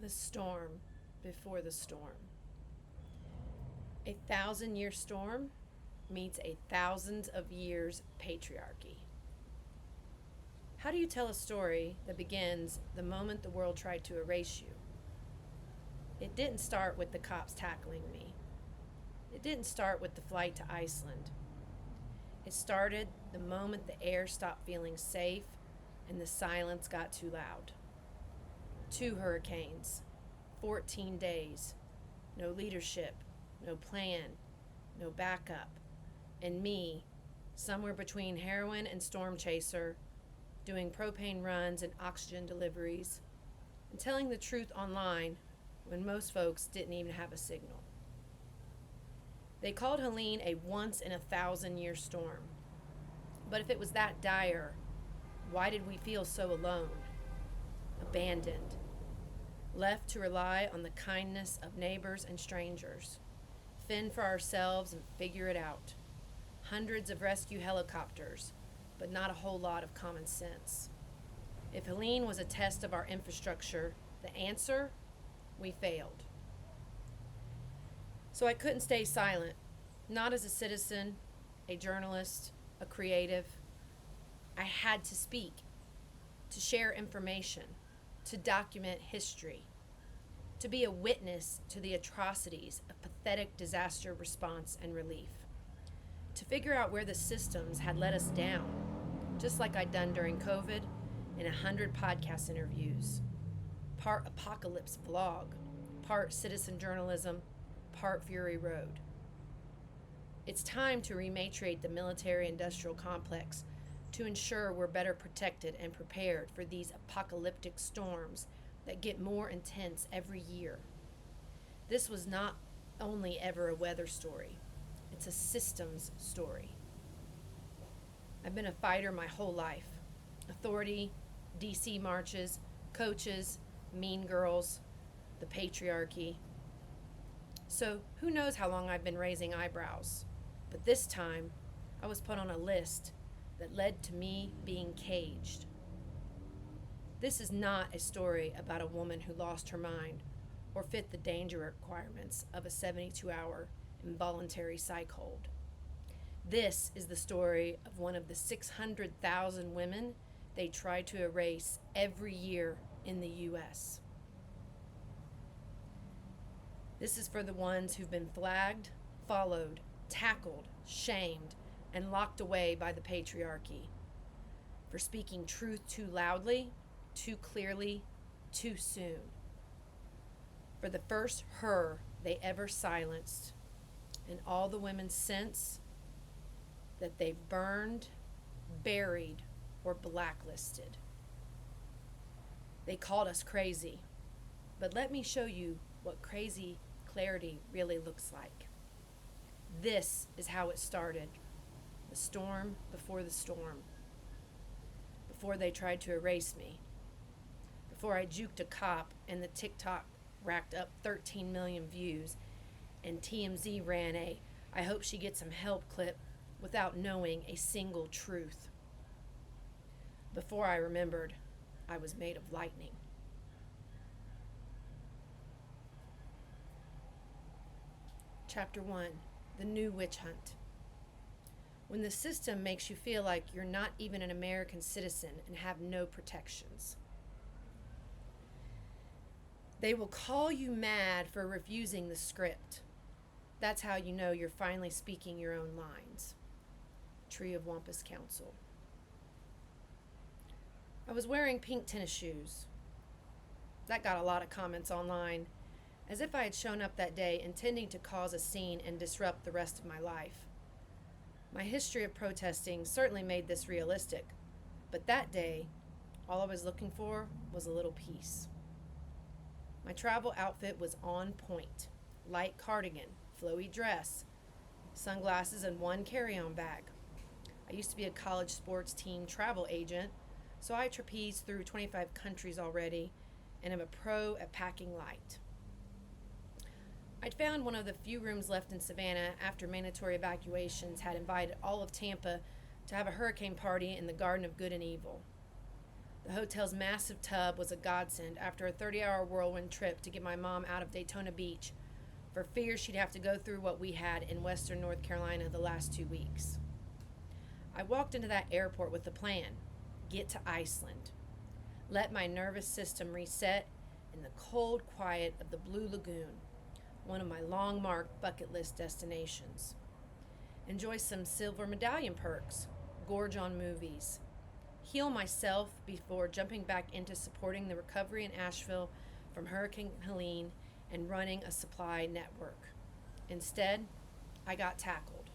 The storm before the storm. A 1,000-year storm meets a thousands of years patriarchy. How do you tell a story that begins the moment the world tried to erase you? It didn't start with the cops tackling me. It didn't start with the flight to Iceland. It started the moment the air stopped feeling safe and the silence got too loud. 2 hurricanes, 14 days, no leadership, no plan, no backup, and me, somewhere between heroin and storm chaser, doing propane runs and oxygen deliveries, and telling the truth online when most folks didn't even have a signal. They called Helene a once-in-a-thousand-year storm. But if it was that dire, why did we feel so alone, abandoned, left to rely on the kindness of neighbors and strangers, fend for ourselves and figure it out? Hundreds of rescue helicopters, but not a whole lot of common sense. If Helene was a test of our infrastructure, the answer, we failed. So I couldn't stay silent, not as a citizen, a journalist, a creative. I had to speak, to share information, to document history, to be a witness to the atrocities of pathetic disaster response and relief, to figure out where the systems had let us down, just like I'd done during COVID in 100 podcast interviews. Part apocalypse vlog, part citizen journalism, part Fury Road. It's time to rematriate the military-industrial complex to ensure we're better protected and prepared for these apocalyptic storms that get more intense every year. This was not only ever a weather story, it's a systems story. I've been a fighter my whole life. Authority, DC marches, coaches, mean girls, the patriarchy. So who knows how long I've been raising eyebrows. But this time, I was put on a list that led to me being caged. This is not a story about a woman who lost her mind or fit the danger requirements of a 72-hour involuntary psych hold. This is the story of one of the 600,000 women they try to erase every year in the U.S. This is for the ones who've been flagged, followed, tackled, shamed, and locked away by the patriarchy, for speaking truth too loudly, too clearly, too soon, for the first her they ever silenced, and all the women since that they've burned, buried, or blacklisted. They called us crazy, but let me show you what crazy clarity really looks like. This is how it started. The storm before the storm. Before they tried to erase me. Before I juked a cop and the TikTok racked up 13 million views and TMZ ran a "I hope she gets some help" clip without knowing a single truth. Before I remembered, I was made of lightning. Chapter 1. The New Witch Hunt. When the system makes you feel like you're not even an American citizen and have no protections. They will call you mad for refusing the script. That's how you know you're finally speaking your own lines. Tree of Wampus Council. I was wearing pink tennis shoes. That got a lot of comments online, as if I had shown up that day intending to cause a scene and disrupt the rest of my life. My history of protesting certainly made this realistic, but that day, all I was looking for was a little peace. My travel outfit was on point. Light cardigan, flowy dress, sunglasses, and 1 carry-on bag. I used to be a college sports team travel agent, so I trapezed through 25 countries already, and am a pro at packing light. I'd found one of the few rooms left in Savannah after mandatory evacuations had invited all of Tampa to have a hurricane party in the Garden of Good and Evil. The hotel's massive tub was a godsend after a 30-hour whirlwind trip to get my mom out of Daytona Beach for fear she'd have to go through what we had in western North Carolina the last 2 weeks. I walked into that airport with a plan: get to Iceland, let my nervous system reset in the cold quiet of the Blue Lagoon, one of my long-marked bucket list destinations. Enjoy some silver medallion perks, gorge on movies, heal myself before jumping back into supporting the recovery in Asheville from Hurricane Helen and running a supply network. Instead, I got tackled.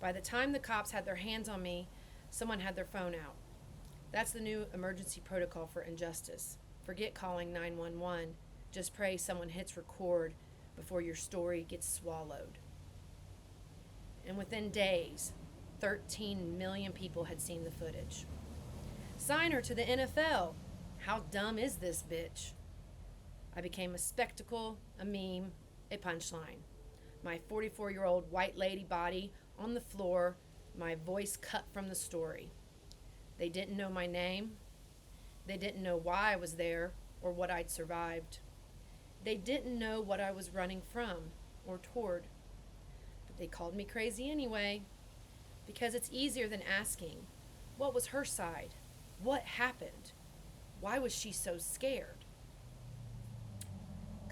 By the time the cops had their hands on me, someone had their phone out. That's the new emergency protocol for injustice. Forget calling 911. Just pray someone hits record before your story gets swallowed. And within days, 13 million people had seen the footage. Sign her to the NFL. How dumb is this bitch? I became a spectacle, a meme, a punchline. My 44-year-old white lady body on the floor, my voice cut from the story. They didn't know my name. They didn't know why I was there or what I'd survived. They didn't know what I was running from or toward. But they called me crazy anyway, because it's easier than asking, what was her side? What happened? Why was she so scared?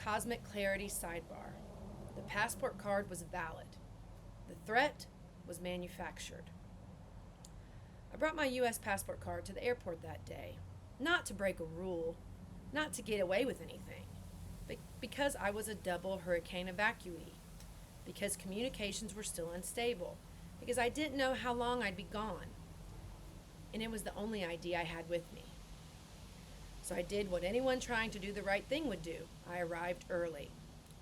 Cosmic clarity sidebar. The passport card was valid. The threat was manufactured. I brought my U.S. passport card to the airport that day, not to break a rule, not to get away with anything, but because I was a double hurricane evacuee, because communications were still unstable, because I didn't know how long I'd be gone, and it was the only ID I had with me. So I did what anyone trying to do the right thing would do. I arrived early.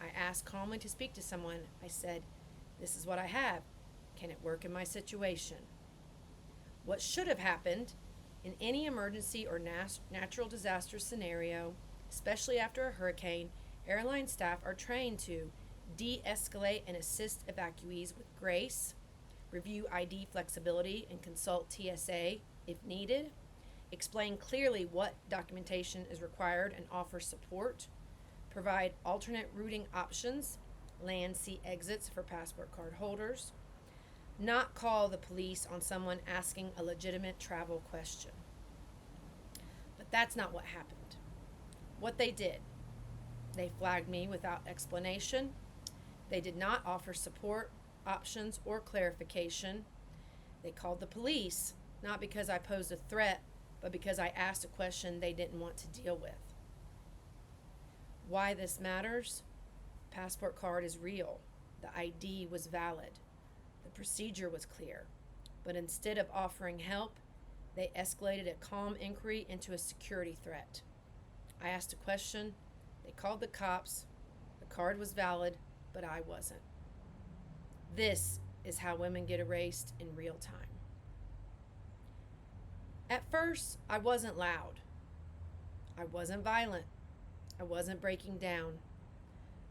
I asked calmly to speak to someone. I said, "This is what I have. Can it work in my situation?" What should have happened in any emergency or natural disaster scenario, especially after a hurricane, airline staff are trained to de-escalate and assist evacuees with grace, review ID flexibility and consult TSA if needed, explain clearly what documentation is required and offer support, provide alternate routing options, land sea exits for passport card holders, not call the police on someone asking a legitimate travel question. But that's not what happened. What they did, they flagged me without explanation. They did not offer support, options, or clarification. They called the police, not because I posed a threat, but because I asked a question they didn't want to deal with. Why this matters? Passport card is real. The ID was valid. The procedure was clear. But instead of offering help, they escalated a calm inquiry into a security threat. I asked a question. They called the cops. The card was valid, but I wasn't. This is how women get erased in real time. At first, I wasn't loud. I wasn't violent. I wasn't breaking down.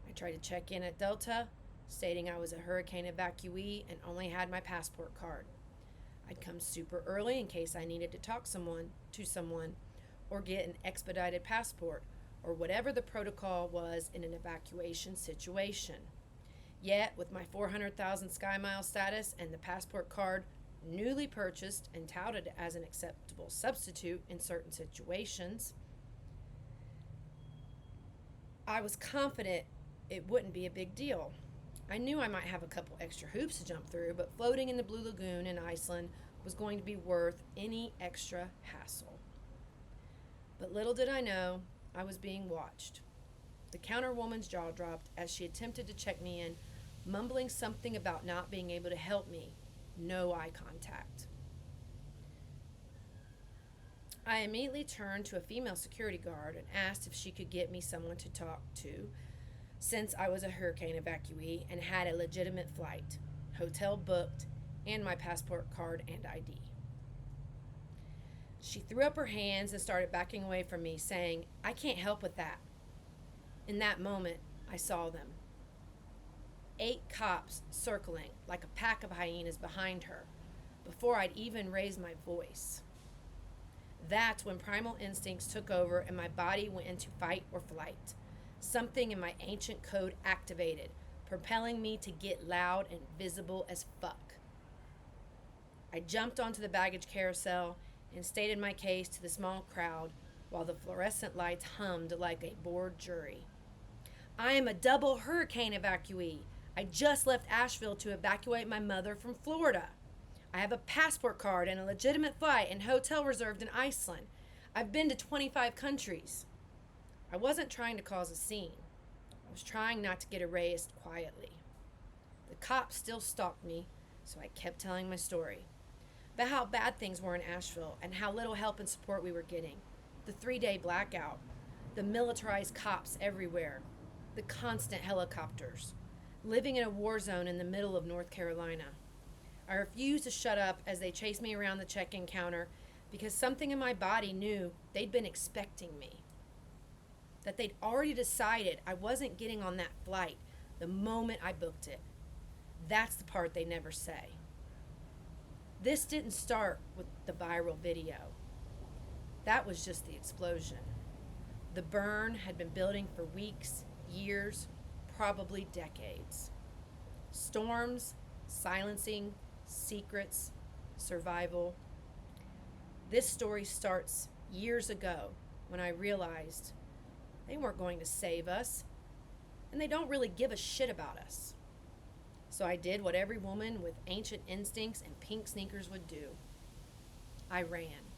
I tried to check in at Delta, stating I was a hurricane evacuee and only had my passport card. I'd come super early in case I needed to talk to someone, or get an expedited passport, or whatever the protocol was in an evacuation situation. Yet, with my 400,000 Sky Mile status and the passport card newly purchased and touted as an acceptable substitute in certain situations, I was confident it wouldn't be a big deal. I knew I might have a couple extra hoops to jump through, but floating in the Blue Lagoon in Iceland was going to be worth any extra hassle. But little did I know, I was being watched. The counterwoman's jaw dropped as she attempted to check me in, mumbling something about not being able to help me. No eye contact. I immediately turned to a female security guard and asked if she could get me someone to talk to, since I was a hurricane evacuee and had a legitimate flight, hotel booked, and my passport card and ID. She threw up her hands and started backing away from me, saying, "I can't help with that." In that moment, I saw them. 8 cops circling like a pack of hyenas behind her before I'd even raised my voice. That's when primal instincts took over and my body went into fight or flight. Something in my ancient code activated, propelling me to get loud and visible as fuck. I jumped onto the baggage carousel and stated my case to the small crowd while the fluorescent lights hummed like a bored jury. I am a double hurricane evacuee. I just left Asheville to evacuate my mother from Florida. I have a passport card and a legitimate flight and hotel reserved in Iceland. I've been to 25 countries. I wasn't trying to cause a scene. I was trying not to get erased quietly. The cops still stalked me, so I kept telling my story. About how bad things were in Asheville and how little help and support we were getting. The 3-day blackout. The militarized cops everywhere. The constant helicopters. Living in a war zone in the middle of North Carolina. I refused to shut up as they chased me around the check-in counter because something in my body knew they'd been expecting me. That they'd already decided I wasn't getting on that flight the moment I booked it. That's the part they never say. This didn't start with the viral video. That was just the explosion. The burn had been building for weeks, years, probably decades. Storms, silencing, secrets, survival. This story starts years ago when I realized they weren't going to save us, and they don't really give a shit about us. So I did what every woman with ancient instincts and pink sneakers would do. I ran.